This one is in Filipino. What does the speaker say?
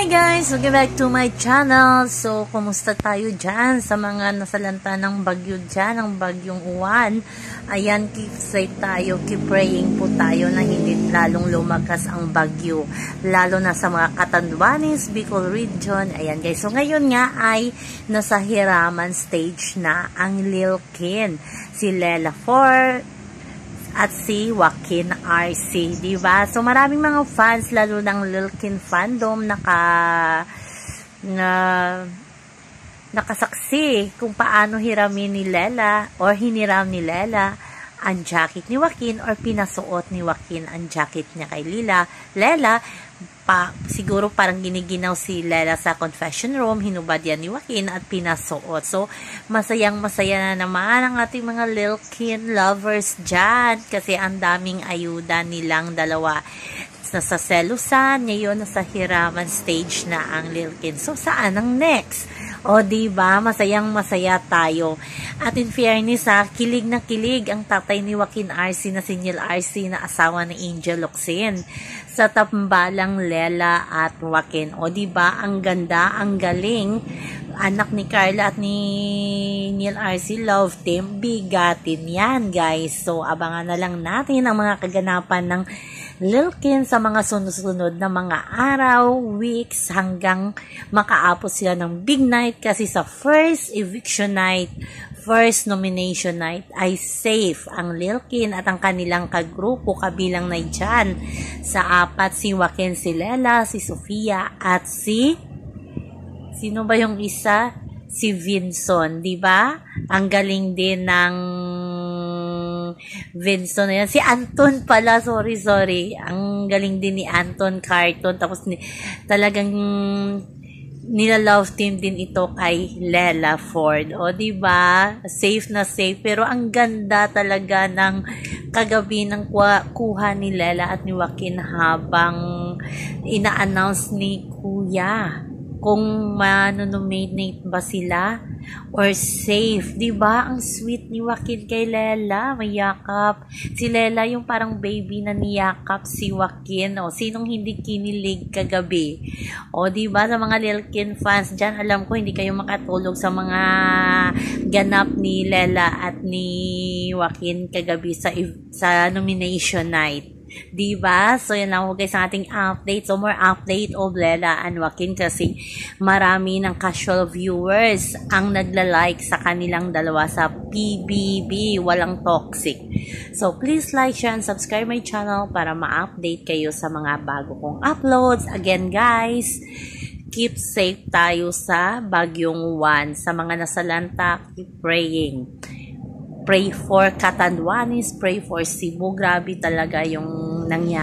Hi guys! Welcome back to my channel. So, kumusta tayo dyan sa mga nasalanta ng bagyo dyan, ng bagyong Uwan? Ayan, keep safe tayo, keep praying po tayo na hindi lalong lumakas ang bagyo. Lalo na sa mga Catanduanes, Bicol region. Ayan guys, so ngayon nga ay nasa hiraman stage na ang Lil Kin. Si Lela 4 at si Joaquin RC, diba? So maraming mga fans, lalo ng Lil Kin fandom, nakasaksi kung paano hiramin ni Lela or hiniram ni Lela ang jacket ni Joaquin or pinasuot ni Joaquin ang jacket niya kay Lela. Siguro parang giniginaw si Lela sa confession room, hinubad yan ni Joaquin at pinasuot. So, masayang-masaya na naman ang ating mga Lil Kin lovers dyan kasi ang daming ayuda nilang dalawa. Nasa selusan, ngayon nasa hiraman stage na ang Lil Kin. So, saan ang next? O, diba? Masayang-masaya tayo. At in fairness, kilig na kilig ang tatay ni Joaquin RC na si Neil RC na asawa ni Angel Locsin sa tambalang Lela at Joaquin. O, diba? Ang ganda, ang galing. Anak ni Carla at ni Neil RC love team. Bigatin yan, guys. So, abangan na lang natin ang mga kaganapan ng Lil Kin sa mga sunod-sunod na mga araw, weeks, hanggang makaapos sila ng big night kasi sa first eviction night, first nomination night ay safe ang Lil Kin at ang kanilang kagrupo kabilang na dyan sa apat si Joaquin, si Lela, si Sofia at sino ba yung isa? Si Vinson, di ba? Ang galing din ng Vinson na yan. Si Anton pala, sorry. Ang galing din ni Anton Carton. Tapos talagang nila-love team din ito kay Lela Ford. O, diba? Safe na safe. Pero ang ganda talaga ng kagabi ng kuha ni Lela at ni Joaquin habang ina-announce ni Kuya kung manonominate ba sila or safe, diba? Ang sweet ni Joaquin kay Lela, may yakap. Si Lela yung parang baby na niyakap si Joaquin. O, sinong hindi kinilig kagabi? O, diba? Sa mga Lil Kin fans dyan, alam ko hindi kayo makatulog sa mga ganap ni Lela at ni Joaquin kagabi sa nomination night. Diba? So, yan lang po guys ang ating update. So, more update of Lela and Joaquin kasi marami ng casual viewers ang nagla-like sa kanilang dalawa sa PBB. Walang toxic. So, please like, share, and subscribe my channel para ma-update kayo sa mga bago kong uploads. Again, guys, keep safe tayo sa bagyong Uwan. Sa mga nasalanta, keep praying. Pray for Catanduanes, pray for Cebu. Grabe talaga yung nangyari.